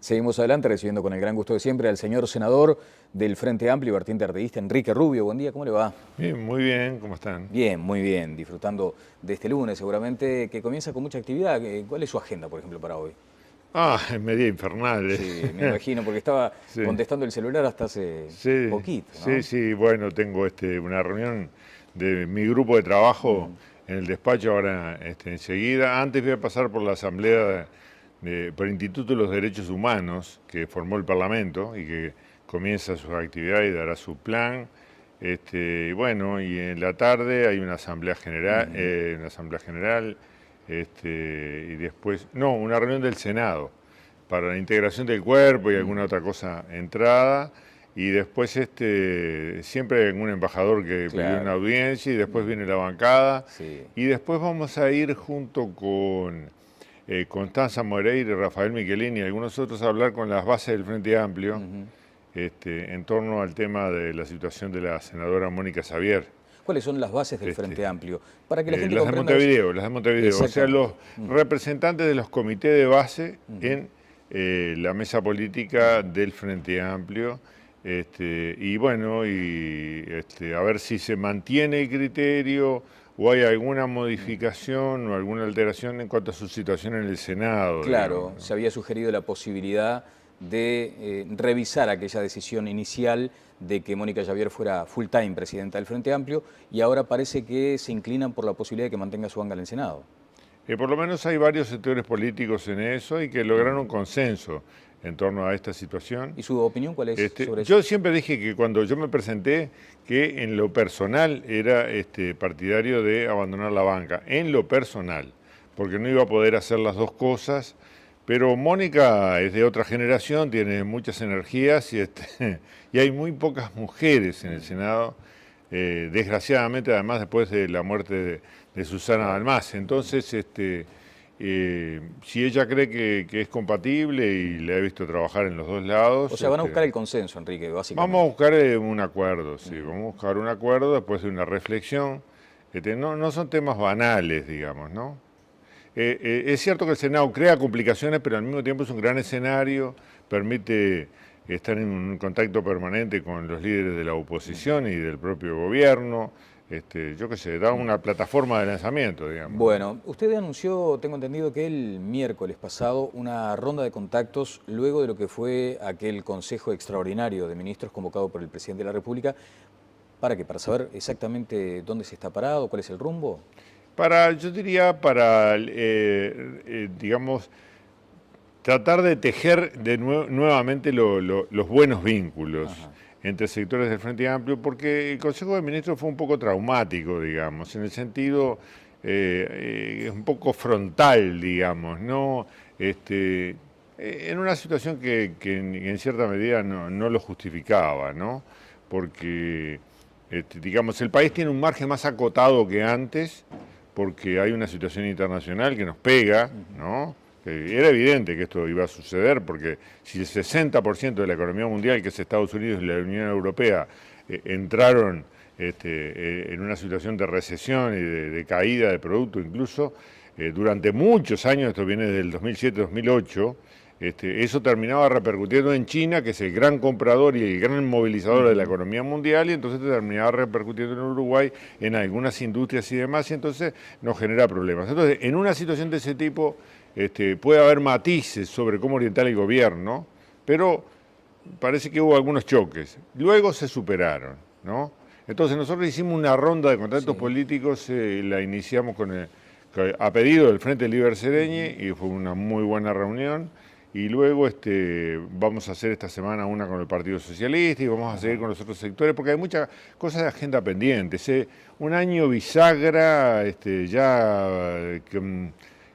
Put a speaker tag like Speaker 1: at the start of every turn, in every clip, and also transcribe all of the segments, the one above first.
Speaker 1: Seguimos adelante recibiendo con el gran gusto de siempre al señor senador del Frente Amplio y vertiente artiguista, Enrique Rubio. Buen día, ¿cómo le va?
Speaker 2: Bien, muy bien, ¿cómo están?
Speaker 1: Bien, muy bien, disfrutando de este lunes seguramente, que comienza con mucha actividad. ¿Cuál es su agenda, por ejemplo, para hoy?
Speaker 2: Ah, es media infernal.
Speaker 1: Sí, me imagino, porque estaba
Speaker 2: Sí,
Speaker 1: contestando el celular hasta hace
Speaker 2: sí,
Speaker 1: poquito,
Speaker 2: sí,
Speaker 1: ¿no?
Speaker 2: sí, bueno, tengo una reunión de mi grupo de trabajo en el despacho ahora enseguida. Antes voy a pasar por la asamblea por el Instituto de los Derechos Humanos que formó el Parlamento y que comienza sus actividades y dará su plan. Y bueno, y en la tarde hay una asamblea general, y después, no, una reunión del Senado para la integración del cuerpo y alguna otra cosa entrada. Y después siempre hay algún embajador que pidió una
Speaker 1: Claro,
Speaker 2: audiencia y después viene la bancada.
Speaker 1: sí.
Speaker 2: Y después vamos a ir junto con Constanza Moreira y Rafael Michelini y algunos otros a hablar con las bases del Frente Amplio en torno al tema de la situación de la senadora Mónica Xavier.
Speaker 1: ¿Cuáles son las bases del Frente Amplio? Para que la gente
Speaker 2: Las de
Speaker 1: comprenda...
Speaker 2: Montevideo, las de Montevideo. O sea, los
Speaker 1: Exactamente.
Speaker 2: representantes de los comités de base en la mesa política del Frente Amplio. Y bueno, a ver si se mantiene el criterio o hay alguna modificación o alguna alteración en cuanto a su situación en el Senado, digamos,
Speaker 1: Claro,
Speaker 2: ¿no?
Speaker 1: se había sugerido la posibilidad de revisar aquella decisión inicial de que Mónica Xavier fuera full time presidenta del Frente Amplio y ahora parece que se inclinan por la posibilidad de que mantenga su banca en el Senado.
Speaker 2: Por lo menos hay varios sectores políticos en eso y que lograron consenso en torno a esta situación.
Speaker 1: ¿Y su opinión cuál es sobre eso?
Speaker 2: Yo siempre dije que cuando yo me presenté, que en lo personal era partidario de abandonar la banca, en lo personal, porque no iba a poder hacer las dos cosas, pero Mónica es de otra generación, tiene muchas energías y hay muy pocas mujeres en el Senado, desgraciadamente además después de la muerte de Susana Balmás. Entonces, si ella cree que es compatible y la he visto trabajar en los dos lados.
Speaker 1: O sea, van a buscar el consenso, Enrique,
Speaker 2: Vamos a
Speaker 1: básicamente.
Speaker 2: buscar un acuerdo, sí, vamos a buscar un acuerdo después de una reflexión. No son temas banales, digamos, ¿no? Es cierto que el Senado crea complicaciones, pero al mismo tiempo es un gran escenario, permite estar en un contacto permanente con los líderes de la oposición y del propio gobierno. Yo qué sé, da una plataforma de lanzamiento, digamos, ¿no?
Speaker 1: Bueno, usted anunció, tengo entendido que el miércoles pasado, una ronda de contactos luego de lo que fue aquel Consejo Extraordinario de Ministros convocado por el Presidente de la República. ¿Para qué? ¿Para saber exactamente dónde se está parado? ¿Cuál es el rumbo?
Speaker 2: Yo diría digamos, tratar de tejer nuevamente los buenos vínculos entre sectores del Frente Amplio, porque el Consejo de Ministros fue un poco traumático, digamos, en el sentido un poco frontal, digamos, ¿no? En una situación que en cierta medida no lo justificaba, ¿no? Porque, digamos, el país tiene un margen más acotado que antes, porque hay una situación internacional que nos pega, ¿no? Era evidente que esto iba a suceder, porque si el 60% de la economía mundial, que es Estados Unidos y la Unión Europea, entraron en una situación de recesión y de caída de producto incluso, durante muchos años, esto viene del 2007-2008, eso terminaba repercutiendo en China, que es el gran comprador y el gran movilizador de la economía mundial, y entonces terminaba repercutiendo en Uruguay, en algunas industrias y demás, y entonces nos genera problemas. Entonces, en una situación de ese tipo, puede haber matices sobre cómo orientar el gobierno, pero parece que hubo algunos choques. Luego se superaron, ¿no? Entonces nosotros hicimos una ronda de contactos políticos, la iniciamos a pedido del Frente Liber Sereñi y fue una muy buena reunión. Y luego vamos a hacer esta semana una con el Partido Socialista y vamos a seguir con los otros sectores, porque hay muchas cosas de agenda pendientes. Un año bisagra,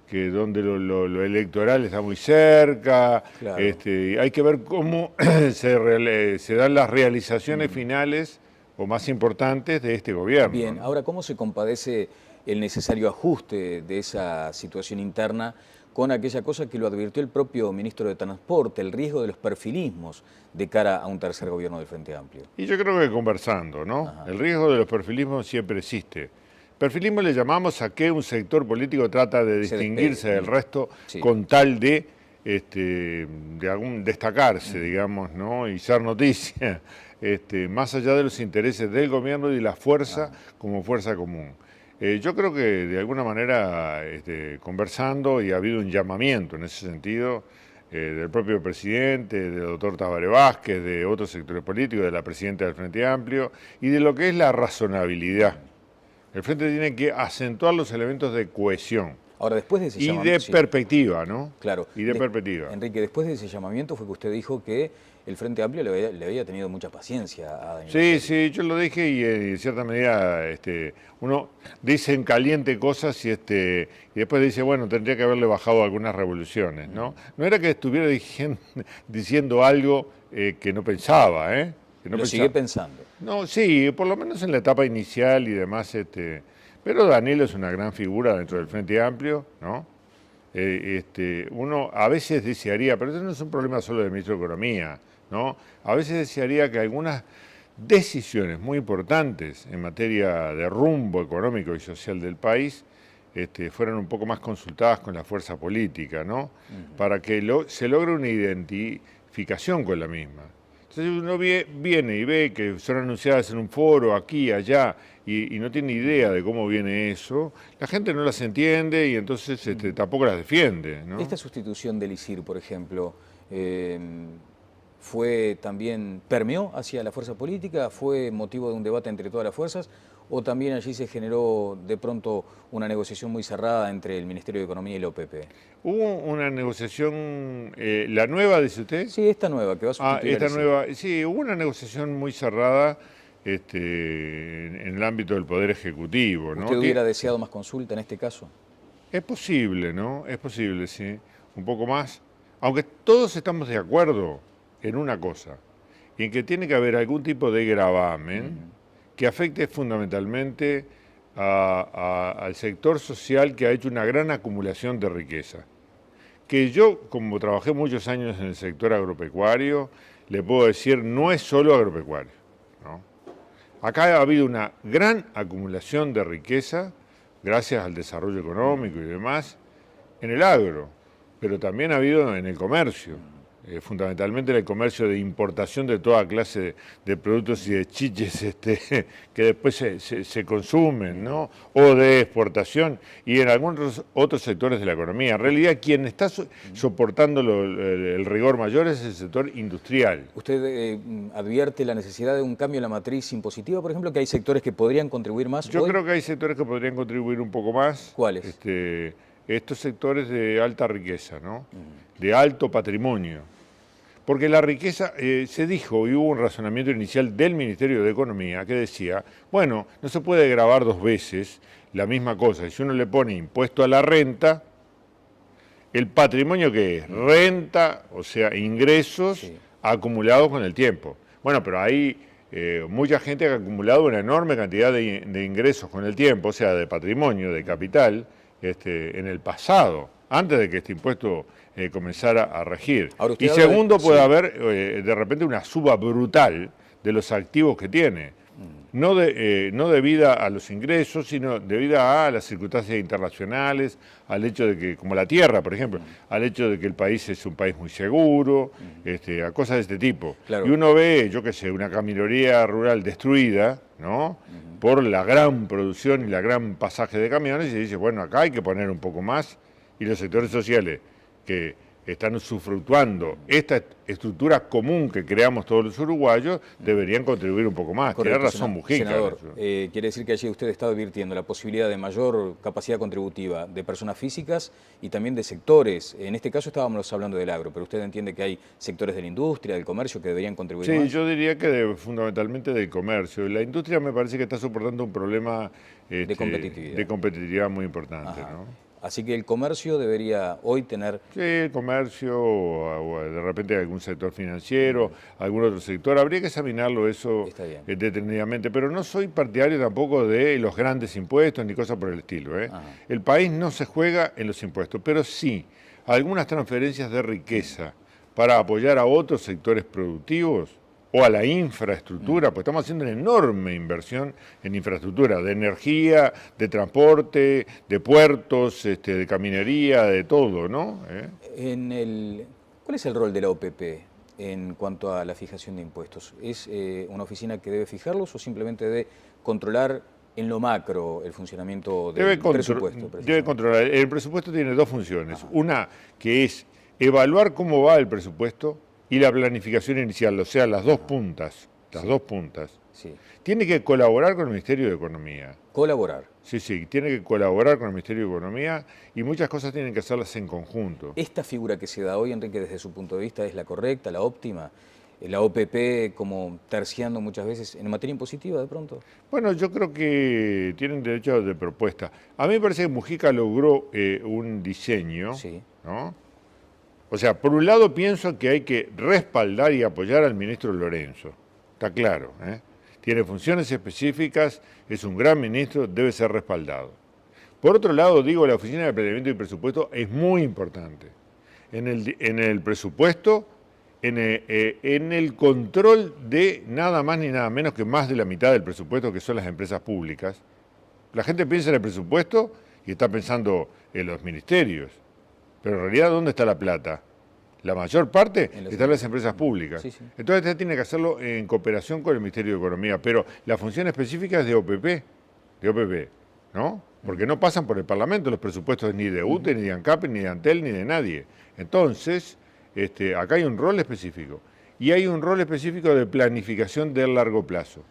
Speaker 2: que donde lo electoral está muy cerca,
Speaker 1: Claro.
Speaker 2: hay que ver cómo se dan las realizaciones finales o más importantes de este gobierno,
Speaker 1: Bien,
Speaker 2: ¿no?
Speaker 1: ahora, ¿cómo se compadece el necesario ajuste de esa situación interna con aquella cosa que lo advirtió el propio ministro de Transporte, el riesgo de los perfilismos de cara a un tercer gobierno del Frente Amplio?
Speaker 2: Y yo creo que conversando, ¿no? El riesgo de los perfilismos siempre existe. Perfilismo le llamamos a que un sector político trata de
Speaker 1: Se
Speaker 2: distinguirse
Speaker 1: despegue.
Speaker 2: del resto
Speaker 1: Sí.
Speaker 2: con tal de destacarse, digamos, ¿no? Y ser noticia, más allá de los intereses del gobierno y la fuerza como fuerza común. Yo creo que de alguna manera, conversando, y ha habido un llamamiento en ese sentido, del propio presidente, del doctor Tabaré Vázquez, de otros sectores políticos, de la presidenta del Frente Amplio, y de lo que es la razonabilidad. El Frente tiene que acentuar los elementos de cohesión.
Speaker 1: Ahora, después de ese
Speaker 2: y de perspectiva, ¿no?
Speaker 1: Claro.
Speaker 2: Y de perspectiva.
Speaker 1: Enrique, después de ese llamamiento fue que usted dijo que el Frente Amplio le había tenido mucha paciencia a Daniel
Speaker 2: Sí,
Speaker 1: Scioli.
Speaker 2: sí, yo lo dije y en cierta medida uno dice en caliente cosas y después dice, bueno, tendría que haberle bajado algunas revoluciones, ¿no? No era que estuviera diciendo algo que no pensaba, ¿eh? Que no
Speaker 1: Lo
Speaker 2: pensaba.
Speaker 1: sigue pensando.
Speaker 2: No, sí, por lo menos en la etapa inicial y demás, pero Daniel es una gran figura dentro del Frente Amplio, ¿no? Uno a veces desearía, pero eso no es un problema solo del ministro de Economía, ¿no? A veces desearía que algunas decisiones muy importantes en materia de rumbo económico y social del país fueran un poco más consultadas con la fuerza política, ¿no? Para que se logre una identificación con la misma. Entonces uno viene y ve que son anunciadas en un foro, aquí, allá, y no tiene idea de cómo viene eso, la gente no las entiende y entonces tampoco las defiende, ¿no?
Speaker 1: Esta sustitución del ISIR, por ejemplo, permeó hacia la fuerza política, fue motivo de un debate entre todas las fuerzas, o también allí se generó de pronto una negociación muy cerrada entre el Ministerio de Economía y la OPP.
Speaker 2: Hubo una negociación, la nueva, dice usted.
Speaker 1: Sí, esta nueva que va a sustituir
Speaker 2: esta
Speaker 1: al ISIR.
Speaker 2: nueva, sí, hubo una negociación muy cerrada en el ámbito del Poder Ejecutivo, ¿no?
Speaker 1: ¿Usted hubiera deseado más consulta en este caso?
Speaker 2: Es posible, ¿no? Es posible, sí, un poco más. Aunque todos estamos de acuerdo en una cosa, en que tiene que haber algún tipo de gravamen que afecte fundamentalmente al sector social que ha hecho una gran acumulación de riqueza. Que yo, como trabajé muchos años en el sector agropecuario, le puedo decir, no es solo agropecuario, ¿no? Acá ha habido una gran acumulación de riqueza, gracias al desarrollo económico y demás, en el agro, pero también ha habido en el comercio. Fundamentalmente en el comercio de importación de toda clase de productos y de chiches que después se consumen, ¿no? O de exportación y en algunos otros sectores de la economía. En realidad quien está soportando el rigor mayor es el sector industrial.
Speaker 1: ¿Usted advierte la necesidad de un cambio en la matriz impositiva, por ejemplo, que hay sectores que podrían contribuir más
Speaker 2: Yo
Speaker 1: hoy?
Speaker 2: creo que hay sectores que podrían contribuir un poco más.
Speaker 1: ¿Cuáles?
Speaker 2: Estos sectores de alta riqueza, ¿no? De alto patrimonio. Porque la riqueza, se dijo, y hubo un razonamiento inicial del Ministerio de Economía que decía, bueno, no se puede gravar dos veces la misma cosa. Y si uno le pone impuesto a la renta, el patrimonio que es renta, o sea, ingresos acumulados con el tiempo. Bueno, pero hay mucha gente que ha acumulado una enorme cantidad de ingresos con el tiempo, o sea, de patrimonio, de capital, en el pasado, antes de que este impuesto comenzara a regir. Y segundo, puede haber de repente una suba brutal de los activos que tiene, no debida a los ingresos, sino debida a las circunstancias internacionales, al hecho de que, como la tierra, por ejemplo, al hecho de que el país es un país muy seguro, a cosas de este tipo.
Speaker 1: Claro.
Speaker 2: Y uno ve, yo qué sé, una caminería rural destruida, ¿no? Por la gran producción y la gran pasaje de camiones, y dice, bueno, acá hay que poner un poco más, y los sectores sociales que están usufructuando esta estructura común que creamos todos los uruguayos, deberían contribuir un poco más.
Speaker 1: Correcto,
Speaker 2: tiene razón Mujica.
Speaker 1: Senador, quiere decir que allí usted está advirtiendo la posibilidad de mayor capacidad contributiva de personas físicas y también de sectores. En este caso estábamos hablando del agro, pero usted entiende que hay sectores de la industria, del comercio que deberían contribuir más.
Speaker 2: Sí, yo diría que fundamentalmente del comercio. La industria me parece que está soportando un problema
Speaker 1: de
Speaker 2: competitividad muy importante, ¿no?
Speaker 1: Así que el comercio debería hoy tener...
Speaker 2: Sí, el comercio, o de repente algún sector financiero, algún otro sector. Habría que examinarlo eso detenidamente, pero no soy partidario tampoco de los grandes impuestos ni cosas por el estilo, ¿eh? El país no se juega en los impuestos, pero sí algunas transferencias de riqueza para apoyar a otros sectores productivos, o a la infraestructura, pues estamos haciendo una enorme inversión en infraestructura, de energía, de transporte, de puertos, de caminería, de todo, ¿no?
Speaker 1: ¿Cuál es el rol de la OPP en cuanto a la fijación de impuestos? ¿Es una oficina que debe fijarlos o simplemente debe controlar en lo macro el funcionamiento del presupuesto?
Speaker 2: Debe controlar. El presupuesto tiene dos funciones. Ajá. Una que es evaluar cómo va el presupuesto y la planificación inicial, o sea, las dos puntas. Las dos puntas.
Speaker 1: Sí.
Speaker 2: Tiene que colaborar con el Ministerio de Economía.
Speaker 1: ¿Colaborar?
Speaker 2: Sí, tiene que colaborar con el Ministerio de Economía y muchas cosas tienen que hacerlas en conjunto.
Speaker 1: ¿Esta figura que se da hoy, Enrique, desde su punto de vista, es la correcta, la óptima? ¿La OPP como terciando muchas veces en materia impositiva de pronto?
Speaker 2: Bueno, yo creo que tienen derecho de propuesta. A mí me parece que Mujica logró un diseño, sí, ¿no? O sea, por un lado pienso que hay que respaldar y apoyar al ministro Lorenzo, está claro, ¿eh? Tiene funciones específicas, es un gran ministro, debe ser respaldado. Por otro lado, digo, la Oficina de Planeamiento y Presupuesto es muy importante. En el presupuesto, en el control de nada más ni nada menos que más de la mitad del presupuesto, que son las empresas públicas. La gente piensa en el presupuesto y está pensando en los ministerios. Pero en realidad, ¿dónde está la plata? La mayor parte está en las empresas públicas. Sí. Entonces, usted tiene que hacerlo en cooperación con el Ministerio de Economía. Pero la función específica es de OPP, ¿no? Porque no pasan por el Parlamento los presupuestos ni de UTE, ni de ANCAP, ni de ANTEL, ni de nadie. Entonces, acá hay un rol específico. Y hay un rol específico de planificación del largo plazo.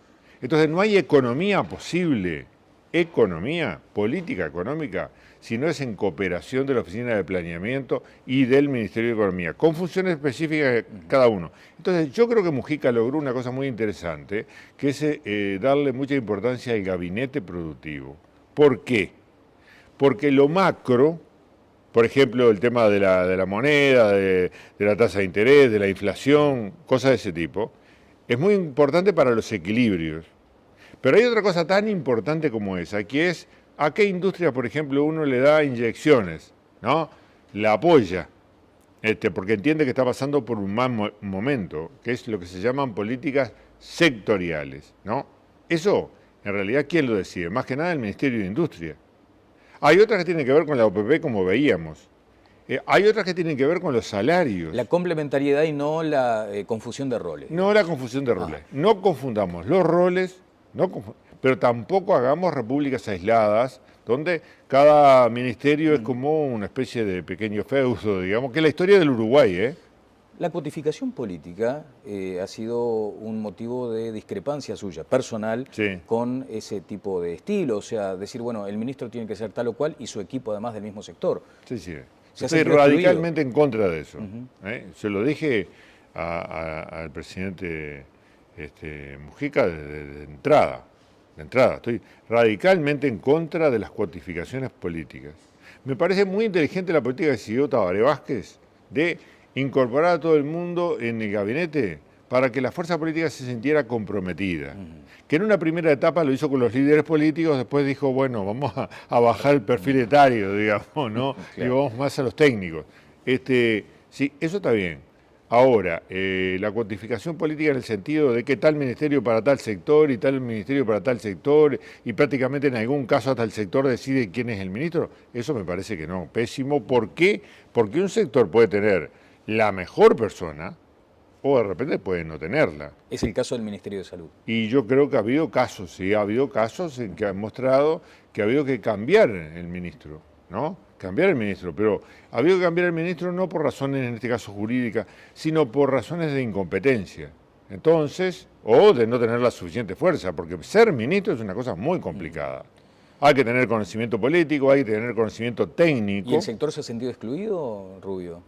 Speaker 2: Entonces, no hay economía posible, política económica, si no es en cooperación de la Oficina de Planeamiento y del Ministerio de Economía, con funciones específicas de cada uno. Entonces, yo creo que Mujica logró una cosa muy interesante, que es darle mucha importancia al gabinete productivo. ¿Por qué? Porque lo macro, por ejemplo, el tema de la moneda, de la tasa de interés, de la inflación, cosas de ese tipo, es muy importante para los equilibrios. Pero hay otra cosa tan importante como esa, que es a qué industria, por ejemplo, uno le da inyecciones, ¿no? La apoya, porque entiende que está pasando por un mal momento, que es lo que se llaman políticas sectoriales, ¿no? Eso, en realidad, ¿quién lo decide? Más que nada el Ministerio de Industria. Hay otras que tienen que ver con la OPP, como veíamos. Hay otras que tienen que ver con los salarios.
Speaker 1: La complementariedad y no la confusión de roles.
Speaker 2: No la confusión de roles. No confundamos los roles, pero tampoco hagamos repúblicas aisladas, donde cada ministerio es como una especie de pequeño feudo, digamos, que es la historia del Uruguay, ¿eh?
Speaker 1: La codificación política ha sido un motivo de discrepancia suya, personal, sí, con ese tipo de estilo. O sea, decir, bueno, el ministro tiene que ser tal o cual y su equipo además del mismo sector.
Speaker 2: Sí. Estoy radicalmente en contra de eso. Se lo dije al presidente Mujica de entrada. Estoy radicalmente en contra de las cuantificaciones políticas. Me parece muy inteligente la política que siguió Tabaré Vázquez de incorporar a todo el mundo en el gabinete para que la fuerza política se sintiera comprometida. Que en una primera etapa lo hizo con los líderes políticos, después dijo, bueno, vamos a bajar el perfil etario, digamos, ¿no? Claro. Y vamos más a los técnicos. Sí, eso está bien. Ahora, la cuantificación política en el sentido de que tal ministerio para tal sector y tal ministerio para tal sector y prácticamente en algún caso hasta el sector decide quién es el ministro, eso me parece que no, pésimo. ¿Por qué? Porque un sector puede tener la mejor persona o de repente puede no tenerla.
Speaker 1: Es el caso del Ministerio de Salud.
Speaker 2: Y yo creo que ha habido casos, sí, ha habido casos en que han mostrado que ha habido que cambiar el ministro, ¿no? Cambiar el ministro, pero ha habido que cambiar el ministro no por razones, en este caso jurídicas, sino por razones de incompetencia. Entonces, o de no tener la suficiente fuerza, porque ser ministro es una cosa muy complicada. Hay que tener conocimiento político, hay que tener conocimiento técnico.
Speaker 1: ¿Y el sector se ha sentido excluido, Rubio?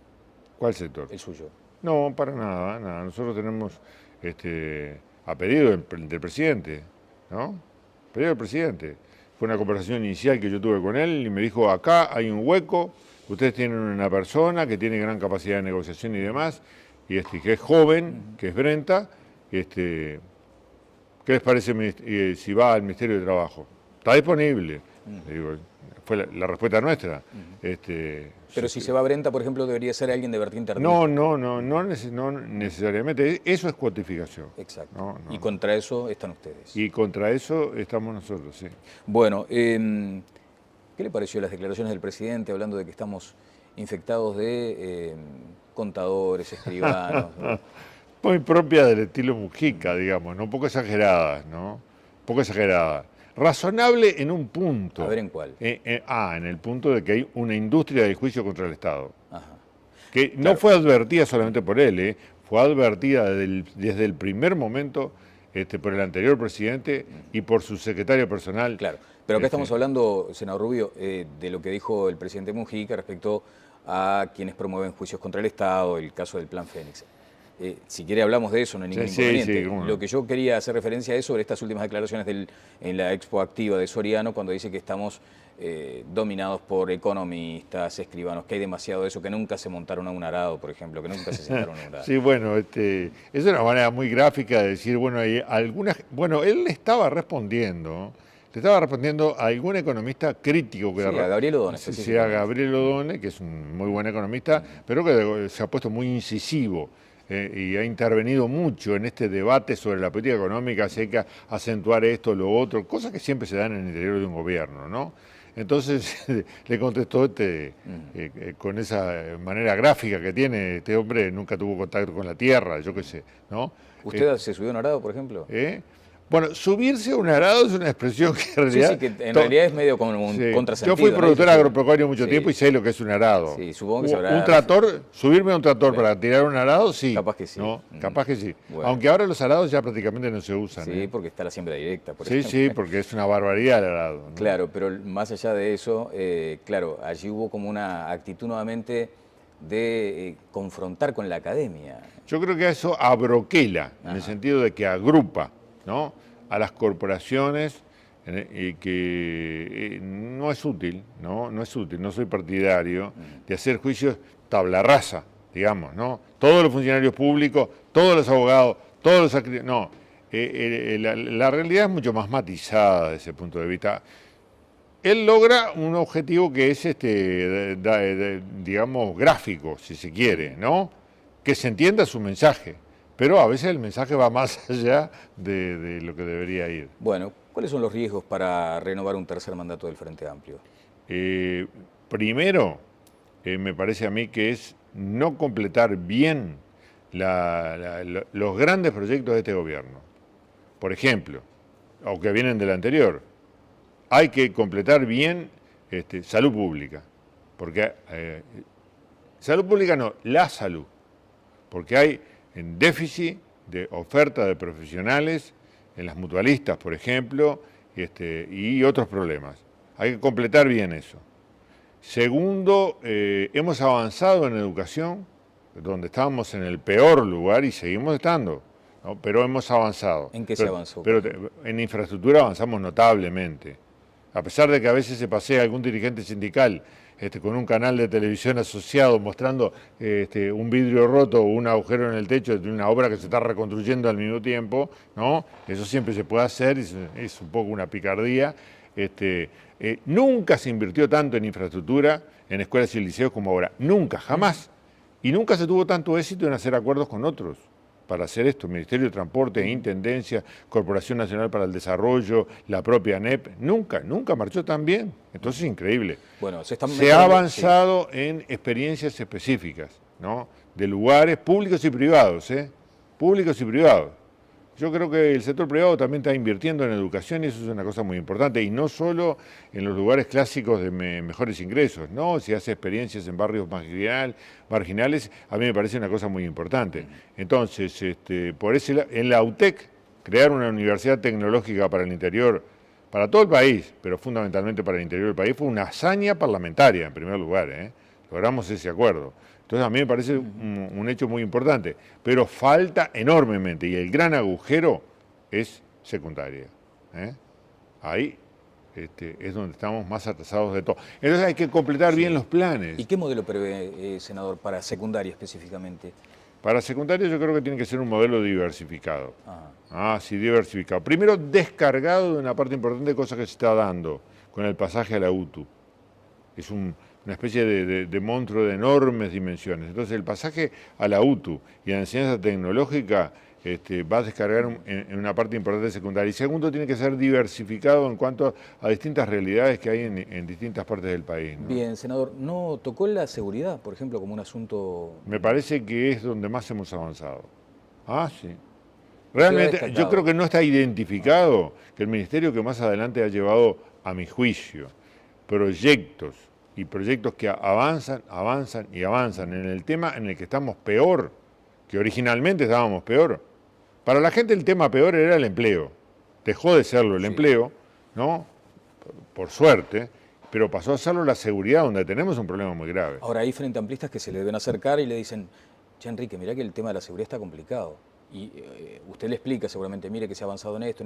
Speaker 2: ¿Cuál sector?
Speaker 1: El suyo.
Speaker 2: No, para nada, nada. Nosotros tenemos a pedido del presidente, ¿no? Pedido del presidente. Fue una conversación inicial que yo tuve con él y me dijo, acá hay un hueco, ustedes tienen una persona que tiene gran capacidad de negociación y demás, y que es joven, que es Brenta, ¿qué les parece si va al Ministerio de Trabajo? Está disponible. Digo, fue la respuesta nuestra.
Speaker 1: Pero si se va a Brenta, por ejemplo, debería ser alguien de vertiente artística.
Speaker 2: No necesariamente. Eso es cuotificación.
Speaker 1: Exacto. Y contra eso están ustedes.
Speaker 2: Y contra eso estamos nosotros, sí.
Speaker 1: Bueno, ¿qué le pareció las declaraciones del presidente hablando de que estamos infectados de contadores, escribanos?
Speaker 2: Muy propia del estilo Mujica, digamos, ¿no? Un poco exageradas, ¿no? Un poco exageradas. Razonable en un punto.
Speaker 1: A ver, ¿en cuál?
Speaker 2: En el punto de que hay una industria del juicio contra el Estado.
Speaker 1: Ajá.
Speaker 2: Que no fue advertida solamente por él, fue advertida desde el primer momento por el anterior presidente y por su secretario personal.
Speaker 1: Claro, pero acá estamos hablando, senador Rubio, de lo que dijo el presidente Mujica respecto a quienes promueven juicios contra el Estado, el caso del Plan Fénix. Si quiere hablamos de eso, no hay ningún inconveniente. Lo que yo quería hacer referencia es sobre estas últimas declaraciones en la Expo Activa de Soriano, cuando dice que estamos dominados por economistas, escribanos, que hay demasiado de eso, que nunca se montaron a un arado, por ejemplo, que nunca se sentaron a un arado.
Speaker 2: Sí, bueno, es una manera muy gráfica de decir, bueno, hay algunas... Bueno, él le estaba respondiendo a algún economista crítico.
Speaker 1: Que a Gabriel Odone.
Speaker 2: Sí, a Gabriel Odone, que es un muy buen economista, pero que se ha puesto muy incisivo. Y ha intervenido mucho en este debate sobre la política económica, si hay que acentuar esto, lo otro, cosas que siempre se dan en el interior de un gobierno, ¿no? Entonces le contestó con esa manera gráfica que tiene, este hombre nunca tuvo contacto con la tierra, yo qué sé, ¿no?
Speaker 1: ¿Usted se subió a un arado, por ejemplo?
Speaker 2: Bueno, subirse a un arado es una expresión que en realidad...
Speaker 1: Sí, que en realidad es medio como un contrasentido.
Speaker 2: Yo fui productor agropecuario mucho tiempo y sé lo que es un arado.
Speaker 1: Sí, supongo que sabrá...
Speaker 2: Un tractor, subirme a un tractor para tirar un arado, sí.
Speaker 1: Capaz que sí.
Speaker 2: ¿No? Capaz que sí.
Speaker 1: Bueno.
Speaker 2: Aunque ahora los arados ya prácticamente no se usan.
Speaker 1: Sí, porque está la siembra directa, por
Speaker 2: ejemplo. Sí, porque es una barbaridad el arado, ¿no?
Speaker 1: Claro, pero más allá de eso, claro, allí hubo como una actitud nuevamente de confrontar con la academia.
Speaker 2: Yo creo que eso abroquela, en el sentido de que agrupa, ¿no?, a las corporaciones, que no es útil, no soy partidario de hacer juicios tabla rasa, digamos, ¿no? Todos los funcionarios públicos, todos los abogados, todos los... No, la realidad es mucho más matizada desde ese punto de vista. Él logra un objetivo que es, digamos, gráfico, si se quiere, ¿no? Que se entienda su mensaje. Pero a veces el mensaje va más allá de lo que debería ir.
Speaker 1: Bueno, ¿cuáles son los riesgos para renovar un tercer mandato del Frente Amplio?
Speaker 2: Primero, me parece a mí que es no completar bien los grandes proyectos de este gobierno. Por ejemplo, aunque vienen del anterior, hay que completar bien salud pública. Porque salud pública no, la salud. Porque hay en déficit de oferta de profesionales en las mutualistas, por ejemplo, y otros problemas. Hay que completar bien eso. Segundo, hemos avanzado en educación, donde estábamos en el peor lugar y seguimos estando, ¿no? Pero hemos avanzado.
Speaker 1: ¿En qué se avanzó?
Speaker 2: Pero en infraestructura avanzamos notablemente. A pesar de que a veces se pasea algún dirigente sindical con un canal de televisión asociado mostrando un vidrio roto o un agujero en el techo de una obra que se está reconstruyendo al mismo tiempo, ¿no? Eso siempre se puede hacer, es un poco una picardía. Nunca se invirtió tanto en infraestructura, en escuelas y liceos como ahora. Nunca, jamás. Y nunca se tuvo tanto éxito en hacer acuerdos con otros para hacer esto, Ministerio de Transporte, Intendencia, Corporación Nacional para el Desarrollo, la propia ANEP, nunca marchó tan bien. Entonces es increíble.
Speaker 1: Bueno,
Speaker 2: se ha avanzado en experiencias específicas, ¿no?, de lugares públicos y privados, públicos y privados. Yo creo que el sector privado también está invirtiendo en educación y eso es una cosa muy importante, y no solo en los lugares clásicos de mejores ingresos, ¿no? Si hace experiencias en barrios marginales, a mí me parece una cosa muy importante. Entonces, por ese en la UTEC, crear una universidad tecnológica para el interior, para todo el país, pero fundamentalmente para el interior del país, fue una hazaña parlamentaria, en primer lugar, logramos ese acuerdo. Entonces a mí me parece un hecho muy importante, pero falta enormemente y el gran agujero es secundaria. Ahí es donde estamos más atrasados de todo. Entonces hay que completar bien los planes.
Speaker 1: ¿Y qué modelo prevé, senador, para secundaria específicamente?
Speaker 2: Para secundaria yo creo que tiene que ser un modelo diversificado. Sí, diversificado. Primero descargado de una parte importante de cosas que se está dando con el pasaje a la UTU. Es un una especie de monstruo de enormes dimensiones. Entonces el pasaje a la UTU y a la enseñanza tecnológica va a descargar en una parte importante de secundaria. Y segundo, tiene que ser diversificado en cuanto a distintas realidades que hay en distintas partes del país, ¿no?
Speaker 1: Bien, senador, ¿no tocó la seguridad, por ejemplo, como un asunto?
Speaker 2: Me parece que es donde más hemos avanzado. Ah, sí.
Speaker 1: Usted ha
Speaker 2: Realmente,
Speaker 1: destacado.
Speaker 2: yo creo que no está identificado que el ministerio que más adelante ha llevado, a mi juicio, proyectos y proyectos que avanzan, avanzan y avanzan en el tema en el que estamos peor, que originalmente estábamos peor. Para la gente el tema peor era el empleo. Dejó de serlo el empleo, ¿no? Por suerte, pero pasó a serlo la seguridad, donde tenemos un problema muy grave.
Speaker 1: Ahora hay frente amplistas que se le deben acercar y le dicen, che, Enrique, mirá que el tema de la seguridad está complicado. Y usted le explica seguramente, mire que se ha avanzado en esto,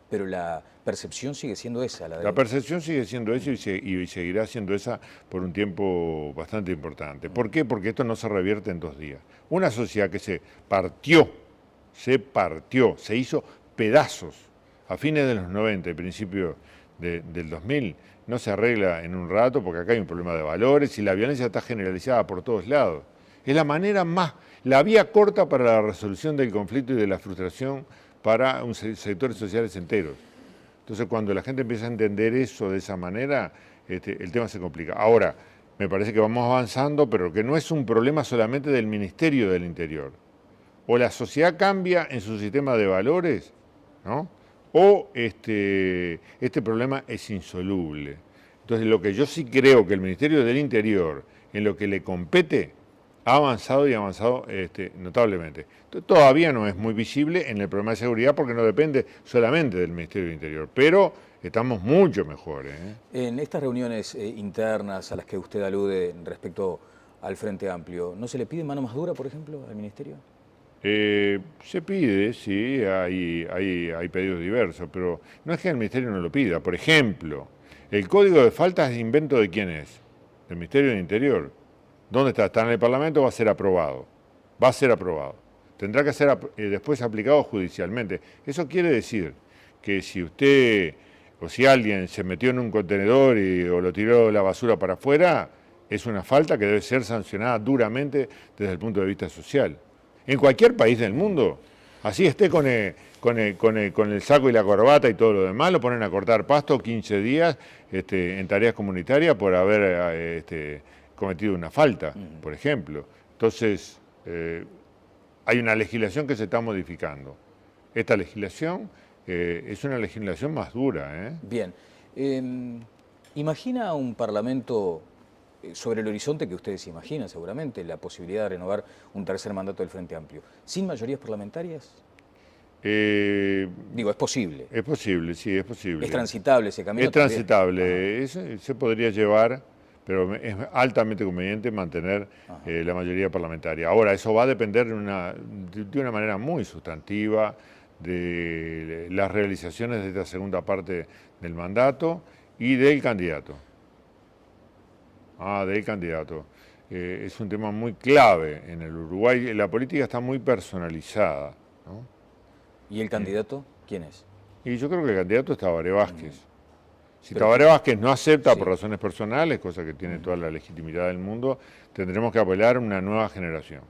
Speaker 1: pero la percepción sigue siendo esa.
Speaker 2: La percepción sigue siendo esa y seguirá siendo esa por un tiempo bastante importante. ¿Por qué? Porque esto no se revierte en 2 días. Una sociedad que se partió, se hizo pedazos a fines de los 90 y principios del 2000, no se arregla en un rato porque acá hay un problema de valores y la violencia está generalizada por todos lados. Es la vía corta para la resolución del conflicto y de la frustración para sectores sociales enteros. Entonces, cuando la gente empieza a entender eso de esa manera, el tema se complica. Ahora, me parece que vamos avanzando, pero que no es un problema solamente del Ministerio del Interior. O la sociedad cambia en su sistema de valores, ¿no? O este problema es insoluble. Entonces, lo que yo sí creo que el Ministerio del Interior, en lo que le compete, ha avanzado y ha avanzado notablemente. Todavía no es muy visible en el problema de seguridad porque no depende solamente del Ministerio del Interior, pero estamos mucho mejor.
Speaker 1: En estas reuniones internas a las que usted alude respecto al Frente Amplio, ¿no se le pide mano más dura, por ejemplo, al Ministerio?
Speaker 2: Se pide, sí, hay pedidos diversos, pero no es que el Ministerio no lo pida. Por ejemplo, el Código de Faltas de invento ¿de quién es? Del Ministerio del Interior. ¿Dónde está? Está en el Parlamento, va a ser aprobado. Va a ser aprobado. Tendrá que ser después aplicado judicialmente. Eso quiere decir que si usted o si alguien se metió en un contenedor o lo tiró la basura para afuera, es una falta que debe ser sancionada duramente desde el punto de vista social. En cualquier país del mundo, así esté con el saco y la corbata y todo lo demás, lo ponen a cortar pasto 15 días en tareas comunitarias por haber cometido una falta, por ejemplo. Entonces, hay una legislación que se está modificando. Esta legislación es una legislación más dura.
Speaker 1: Bien. ¿Imagina un Parlamento sobre el horizonte que ustedes imaginan seguramente, la posibilidad de renovar un tercer mandato del Frente Amplio, sin mayorías parlamentarias? Digo, es posible.
Speaker 2: Es posible, sí, es posible.
Speaker 1: ¿Es transitable ese camino?
Speaker 2: Es transitable, se podría llevar, pero es altamente conveniente mantener la mayoría parlamentaria. Ahora, eso va a depender de una manera muy sustantiva de las realizaciones de esta segunda parte del mandato y del candidato. Del candidato. Es un tema muy clave en el Uruguay. La política está muy personalizada, ¿no?
Speaker 1: ¿Y el candidato quién es?
Speaker 2: Y yo creo que el candidato es Tabaré Vázquez. Si Tabaré Vázquez no acepta por razones personales, cosa que tiene toda la legitimidad del mundo, tendremos que apelar a una nueva generación.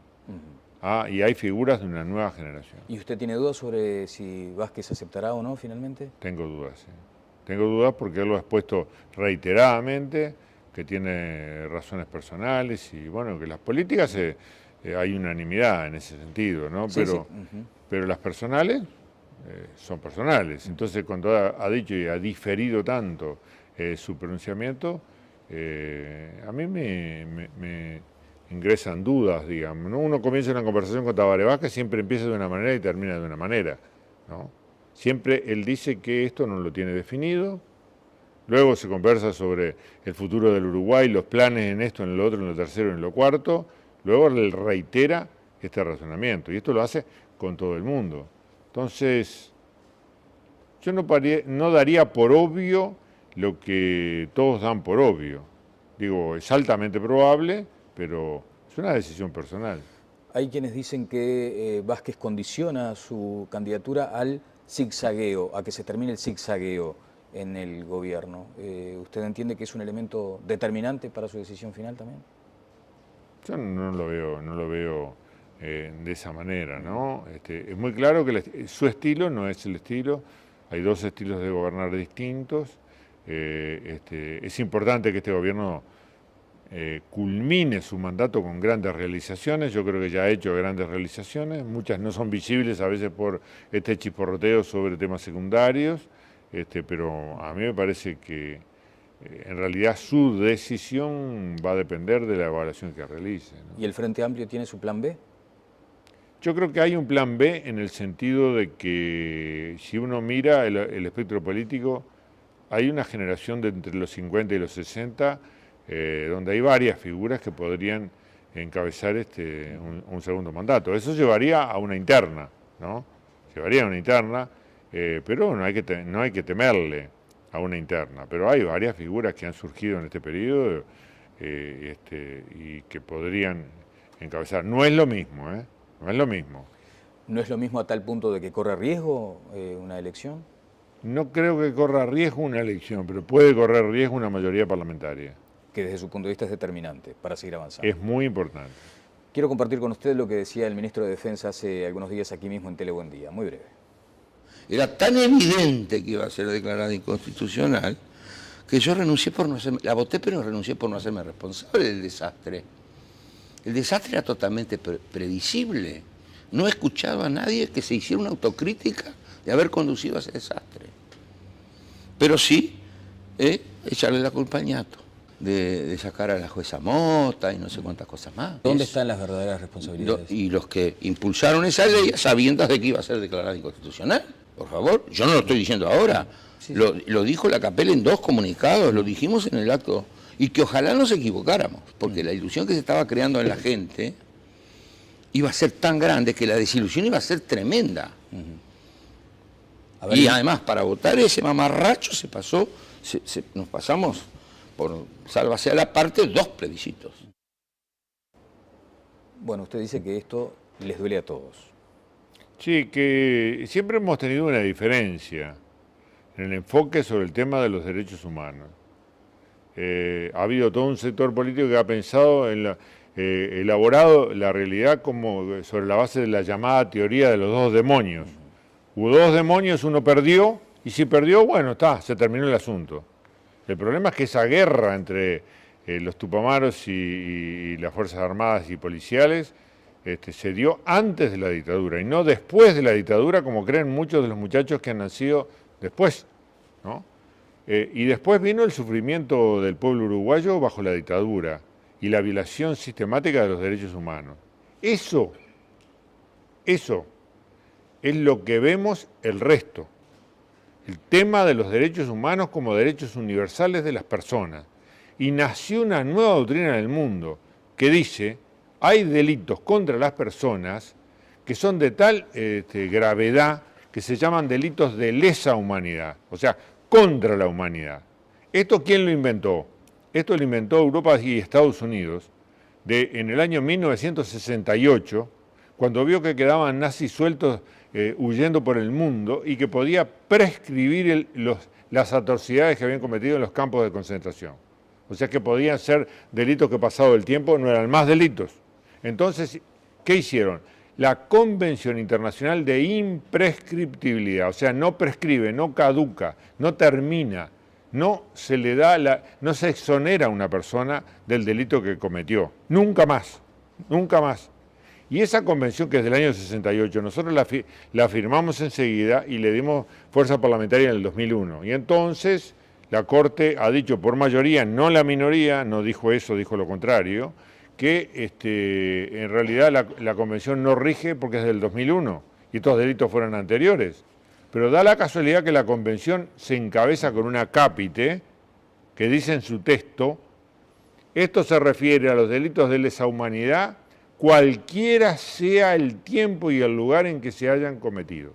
Speaker 2: Y hay figuras de una nueva generación.
Speaker 1: ¿Y usted tiene dudas sobre si Vázquez aceptará o no finalmente?
Speaker 2: Tengo dudas, sí. Tengo dudas porque él lo ha expuesto reiteradamente, que tiene razones personales y bueno, que las políticas hay unanimidad en ese sentido, ¿no?
Speaker 1: Sí,
Speaker 2: pero las personales son personales. Entonces, cuando ha dicho y ha diferido tanto su pronunciamiento, a mí me ingresan dudas, digamos, ¿no? Uno comienza una conversación con Tabaré Vázquez, siempre empieza de una manera y termina de una manera, ¿no? Siempre él dice que esto no lo tiene definido, luego se conversa sobre el futuro del Uruguay, los planes en esto, en lo otro, en lo tercero, en lo cuarto, luego él reitera este razonamiento, y esto lo hace con todo el mundo. Entonces, yo no daría por obvio lo que todos dan por obvio. Digo, es altamente probable, pero es una decisión personal.
Speaker 1: Hay quienes dicen que Vázquez condiciona su candidatura al zigzagueo, a que se termine el zigzagueo. en el gobierno. ¿Usted entiende que es un elemento determinante para su decisión final también?
Speaker 2: Yo no lo veo de esa manera, ¿no? Es muy claro que su estilo no es el estilo, hay dos estilos de gobernar distintos. Es importante que este gobierno culmine su mandato con grandes realizaciones. Yo creo que ya ha hecho grandes realizaciones, muchas no son visibles a veces por este chisporroteo sobre temas secundarios, pero a mí me parece que en realidad su decisión va a depender de la evaluación que realice, ¿no?
Speaker 1: ¿Y el Frente Amplio tiene su plan B?
Speaker 2: Yo creo que hay un plan B en el sentido de que si uno mira el espectro político, hay una generación de entre los 50 y los 60 donde hay varias figuras que podrían encabezar un segundo mandato. Eso llevaría a una interna, ¿no? Llevaría a una interna, pero no hay que temerle a una interna. Pero hay varias figuras que han surgido en este periodo y que podrían encabezar. No es lo mismo, ¿eh? No es lo mismo.
Speaker 1: ¿No es lo mismo a tal punto de que corre riesgo una elección?
Speaker 2: No creo que corra riesgo una elección, pero puede correr riesgo una mayoría parlamentaria.
Speaker 1: Que desde su punto de vista es determinante para seguir avanzando.
Speaker 2: Es muy importante.
Speaker 1: Quiero compartir con usted lo que decía el ministro de Defensa hace algunos días aquí mismo en Tele Buen Día, muy breve.
Speaker 3: Era tan evidente que iba a ser declarada inconstitucional que yo renuncié por no hacerme, la voté pero renuncié por no hacerme responsable del desastre. El desastre era totalmente previsible. No he escuchado a nadie que se hiciera una autocrítica de haber conducido a ese desastre. Pero sí, echarle la culpa al ñato, de sacar a la jueza Mota y no sé cuántas cosas más.
Speaker 1: ¿Dónde están las verdaderas responsabilidades?
Speaker 3: Y los que impulsaron esa ley sabiendo de que iba a ser declarada inconstitucional. Por favor, yo no lo estoy diciendo ahora. Sí. Lo dijo la Capel en 2 comunicados, lo dijimos en el acto. Y que ojalá nos equivocáramos, porque la ilusión que se estaba creando en la gente iba a ser tan grande que la desilusión iba a ser tremenda. Y además, para votar ese mamarracho nos pasamos por, sálvase a la parte, 2 plebiscitos.
Speaker 1: Bueno, usted dice que esto les duele a todos.
Speaker 2: Sí, que siempre hemos tenido una diferencia en el enfoque sobre el tema de los derechos humanos. Ha habido todo un sector político que ha pensado en elaborado la realidad como sobre la base de la llamada teoría de los 2 demonios. Hubo 2 demonios, uno perdió, y si perdió, bueno, se terminó el asunto. El problema es que esa guerra entre los tupamaros y las Fuerzas Armadas y policiales se dio antes de la dictadura y no después de la dictadura, como creen muchos de los muchachos que han nacido después, ¿no? Y después vino el sufrimiento del pueblo uruguayo bajo la dictadura y la violación sistemática de los derechos humanos. Eso es lo que vemos el resto. El tema de los derechos humanos como derechos universales de las personas. Y nació una nueva doctrina en el mundo que dice, hay delitos contra las personas que son de tal gravedad que se llaman delitos de lesa humanidad, o sea, contra la humanidad. ¿Esto quién lo inventó? Esto lo inventó Europa y Estados Unidos en el año 1968, cuando vio que quedaban nazis sueltos huyendo por el mundo y que podía prescribir las atrocidades que habían cometido en los campos de concentración. O sea que podían ser delitos que pasado el tiempo no eran más delitos. Entonces, ¿qué hicieron? La Convención Internacional de Imprescriptibilidad, o sea, no prescribe, no caduca, no termina, no se le da no se exonera a una persona del delito que cometió. Nunca más, nunca más. Y esa convención, que es del año 68, nosotros la firmamos enseguida y le dimos fuerza parlamentaria en el 2001. Y entonces la Corte ha dicho por mayoría, no la minoría, no dijo eso, dijo lo contrario, que en realidad la convención no rige porque es del 2001 y estos delitos fueron anteriores. Pero da la casualidad que la convención se encabeza con una cápite que dice en su texto, esto se refiere a los delitos de lesa humanidad cualquiera sea el tiempo y el lugar en que se hayan cometido.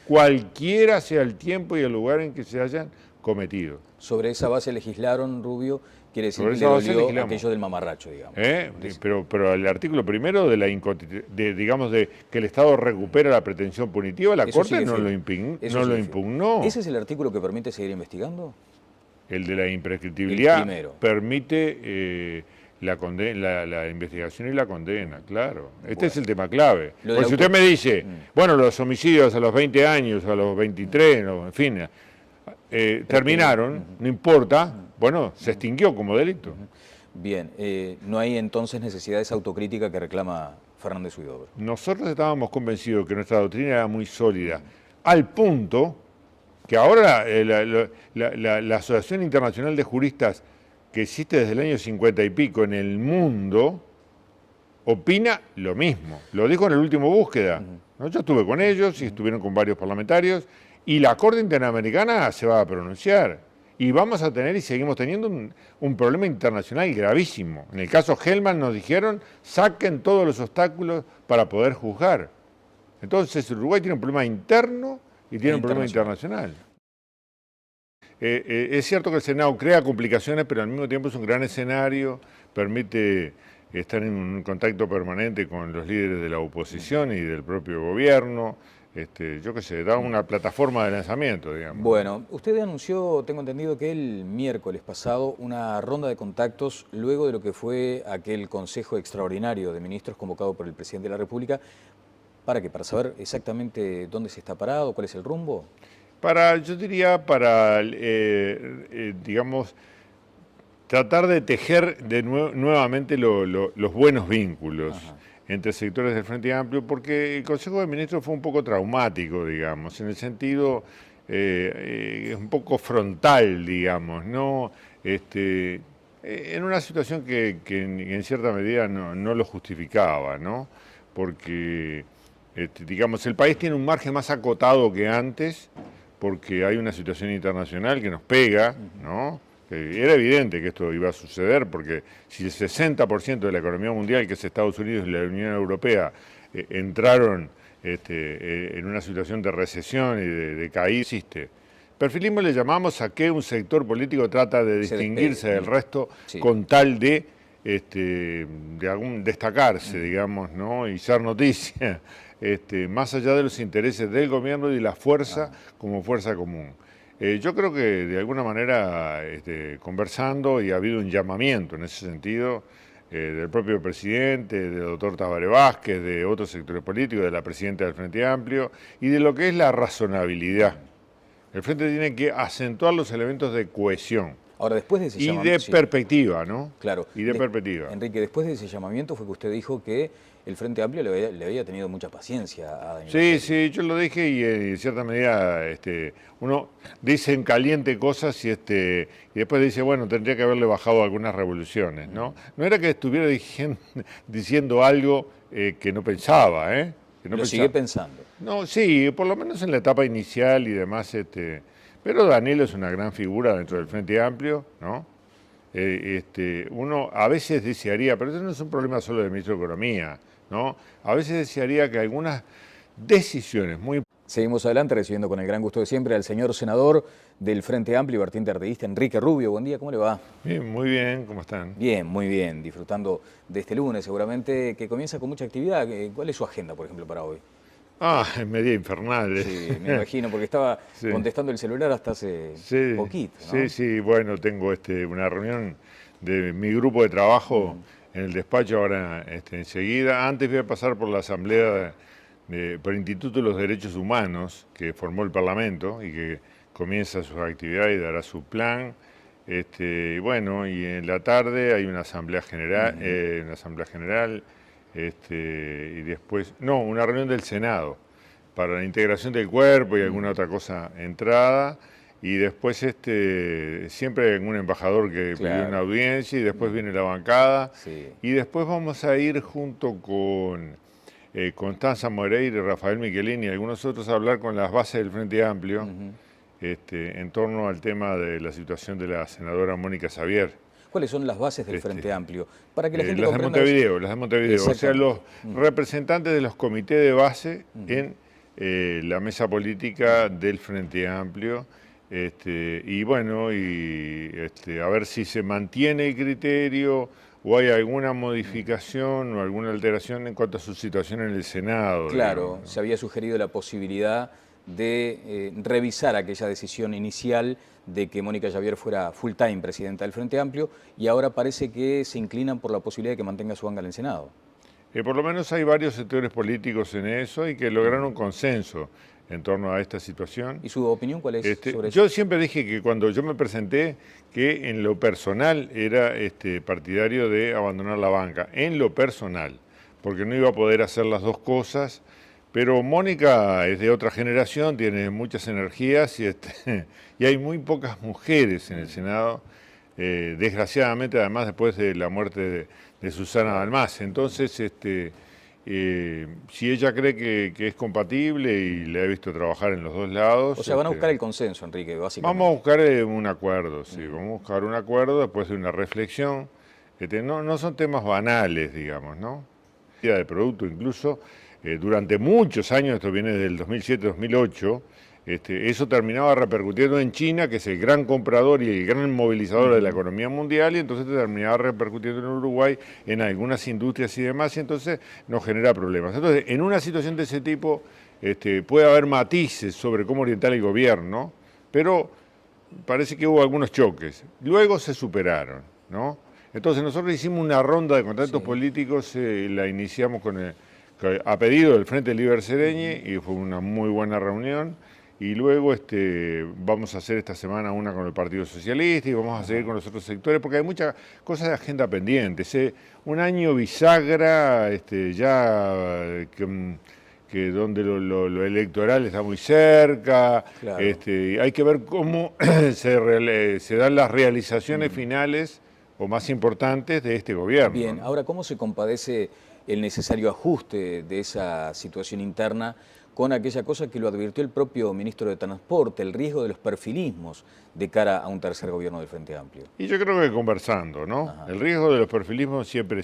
Speaker 2: Cualquiera sea el tiempo y el lugar en que se hayan cometido.
Speaker 1: Sobre esa base legislaron, Rubio, Quiere decir
Speaker 2: Sobre
Speaker 1: que le
Speaker 2: esa base
Speaker 1: dolió
Speaker 2: legislamos.
Speaker 1: aquello del mamarracho, digamos.
Speaker 2: Pero el artículo primero digamos, de que el Estado recupera la pretensión punitiva, la
Speaker 1: Eso
Speaker 2: Corte
Speaker 1: sigue
Speaker 2: no
Speaker 1: firme.
Speaker 2: lo impugnó.
Speaker 1: Eso
Speaker 2: No lo
Speaker 1: sigue firme.
Speaker 2: impugnó.
Speaker 1: ¿Ese es el artículo que permite seguir investigando?
Speaker 2: El de la imprescriptibilidad
Speaker 1: El primero.
Speaker 2: permite la investigación y la condena, claro. Este
Speaker 1: Bueno.
Speaker 2: es el tema clave.
Speaker 1: Lo del
Speaker 2: Porque si usted me dice, bueno, los homicidios a los 20 años, a los 23, no, en fin, terminaron, no importa, bueno, se extinguió como delito.
Speaker 1: Bien, no hay entonces necesidad de esa autocrítica que reclama Fernández Huidobro.
Speaker 2: Nosotros estábamos convencidos que nuestra doctrina era muy sólida, al punto que ahora la Asociación Internacional de Juristas, que existe desde el año 50 y pico en el mundo, opina lo mismo. Lo dijo en el último búsqueda. ¿No? Yo estuve con ellos y estuvieron con varios parlamentarios, y la Corte Interamericana se va a pronunciar. Y vamos a tener y seguimos teniendo un problema internacional gravísimo. En el caso Hellman nos dijeron, saquen todos los obstáculos para poder juzgar. Entonces Uruguay tiene un problema interno y tiene un problema internacional. Es cierto que el Senado crea complicaciones, pero al mismo tiempo es un gran escenario, permite estar en un contacto permanente con los líderes de la oposición y del propio gobierno. Yo qué sé, da una plataforma de lanzamiento, digamos.
Speaker 1: Bueno, usted anunció, tengo entendido, que el miércoles pasado una ronda de contactos luego de lo que fue aquel Consejo Extraordinario de Ministros convocado por el Presidente de la República. ¿Para qué? ¿Para saber exactamente dónde se está parado? ¿Cuál es el rumbo?
Speaker 2: Yo diría, digamos, tratar de tejer nuevamente los buenos vínculos. Ajá. Entre sectores del Frente Amplio, porque el Consejo de Ministros fue un poco traumático, digamos, en el sentido un poco frontal, digamos, ¿no? En una situación que en cierta medida no lo justificaba, ¿no? Porque, digamos, el país tiene un margen más acotado que antes, porque hay una situación internacional que nos pega, ¿no? Era evidente que esto iba a suceder, porque si el 60% de la economía mundial, que es Estados Unidos y la Unión Europea, entraron en una situación de recesión y de caída, existe. Perfilismo le llamamos a que un sector político trata de distinguirse del resto con tal de destacarse, digamos, ¿no? Y ser noticia, más allá de los intereses del gobierno y la fuerza como fuerza común. Yo creo que de alguna manera, conversando, y ha habido un llamamiento en ese sentido, del propio presidente, del doctor Tabaré Vázquez, de otros sectores políticos, de la presidenta del Frente Amplio, y de lo que es la razonabilidad. El Frente tiene que acentuar los elementos de cohesión.
Speaker 1: Ahora, después de ese llamamiento...
Speaker 2: Y de perspectiva, ¿no?
Speaker 1: Claro.
Speaker 2: Y de perspectiva.
Speaker 1: Enrique, después de ese llamamiento fue que usted dijo que el Frente Amplio le había tenido mucha paciencia a Daniel.
Speaker 2: Sí, yo lo dije y en cierta medida uno dice en caliente cosas y después dice, bueno, tendría que haberle bajado algunas revoluciones, ¿no? No era que estuviera diciendo algo que no pensaba, ¿eh? Que no
Speaker 1: lo
Speaker 2: pensaba.
Speaker 1: Sigue pensando.
Speaker 2: No, sí, por lo menos en la etapa inicial y demás, pero Daniel es una gran figura dentro del Frente Amplio, ¿no? Uno a veces desearía, pero eso no es un problema solo del ministro de Economía, ¿no? A veces desearía que algunas decisiones muy...
Speaker 1: Seguimos adelante recibiendo con el gran gusto de siempre al señor senador del Frente Amplio y vertiente artiguista, Enrique Rubio. Buen día, ¿cómo le va?
Speaker 2: Bien, muy bien, ¿cómo están?
Speaker 1: Bien, muy bien, disfrutando de este lunes seguramente, que comienza con mucha actividad. ¿Cuál es su agenda, por ejemplo, para hoy?
Speaker 2: Es media infernal.
Speaker 1: Sí, me imagino, porque estaba contestando el celular hasta hace poquito, ¿no?
Speaker 2: Sí, bueno, tengo una reunión de mi grupo de trabajo en el despacho ahora enseguida. Antes voy a pasar por la asamblea por el Instituto de los Derechos Humanos que formó el Parlamento y que comienza sus actividades y dará su plan. Bueno, y en la tarde hay una asamblea general, y después, una reunión del Senado para la integración del cuerpo y alguna otra cosa entrada, y después siempre hay algún embajador que pidió una audiencia, y después viene la bancada, y después vamos a ir junto con Constanza Moreira y Rafael Michelini y algunos otros a hablar con las bases del Frente Amplio en torno al tema de la situación de la senadora Mónica Xavier.
Speaker 1: ¿Cuáles son las bases del Frente Amplio? Para que la gente
Speaker 2: las
Speaker 1: comprenda...
Speaker 2: las de Montevideo, o sea, los representantes de los comités de base en la mesa política del Frente Amplio, Y bueno, a ver si se mantiene el criterio o hay alguna modificación o alguna alteración en cuanto a su situación en el Senado.
Speaker 1: Claro,
Speaker 2: digamos, ¿no?
Speaker 1: se había sugerido la posibilidad de revisar aquella decisión inicial de que Mónica Javier fuera full time presidenta del Frente Amplio y ahora parece que se inclinan por la posibilidad de que mantenga su banca en el Senado.
Speaker 2: Por lo menos hay varios sectores políticos en eso y que lograron consenso en torno a esta situación.
Speaker 1: ¿Y su opinión cuál es sobre eso?
Speaker 2: Yo siempre dije que cuando yo me presenté, que en lo personal era partidario de abandonar la banca, en lo personal, porque no iba a poder hacer las dos cosas, pero Mónica es de otra generación, tiene muchas energías y hay muy pocas mujeres en el Senado, desgraciadamente además después de la muerte de Susana Balmás. Entonces, si ella cree que es compatible y la he visto trabajar en los dos lados.
Speaker 1: O sea, van a buscar el consenso, Enrique, básicamente.
Speaker 2: Vamos a buscar un acuerdo, sí, vamos a buscar un acuerdo después de una reflexión. No son temas banales, digamos, ¿no? De producto incluso, durante muchos años, esto viene del 2007-2008, eso terminaba repercutiendo en China, que es el gran comprador y el gran movilizador de la economía mundial, y entonces terminaba repercutiendo en Uruguay, en algunas industrias y demás, y entonces nos genera problemas. Entonces, en una situación de ese tipo, puede haber matices sobre cómo orientar el gobierno, pero parece que hubo algunos choques. Luego se superaron, ¿no? Entonces, nosotros hicimos una ronda de contactos políticos, la iniciamos a pedido del Frente Liber Sereñi, y fue una muy buena reunión. Y luego vamos a hacer esta semana una con el Partido Socialista y vamos a seguir con los otros sectores, porque hay muchas cosas de agenda pendientes. Un año bisagra, que donde lo electoral está muy cerca,
Speaker 1: Claro.
Speaker 2: hay que ver cómo se dan las realizaciones finales o más importantes de este gobierno.
Speaker 1: Bien,
Speaker 2: ¿no?
Speaker 1: ahora, ¿cómo se compadece el necesario ajuste de esa situación interna con aquella cosa que lo advirtió el propio ministro de Transporte, el riesgo de los perfilismos de cara a un tercer gobierno del Frente Amplio?
Speaker 2: Y yo creo que conversando, ¿no?
Speaker 1: Ajá.
Speaker 2: El riesgo de los perfilismos siempre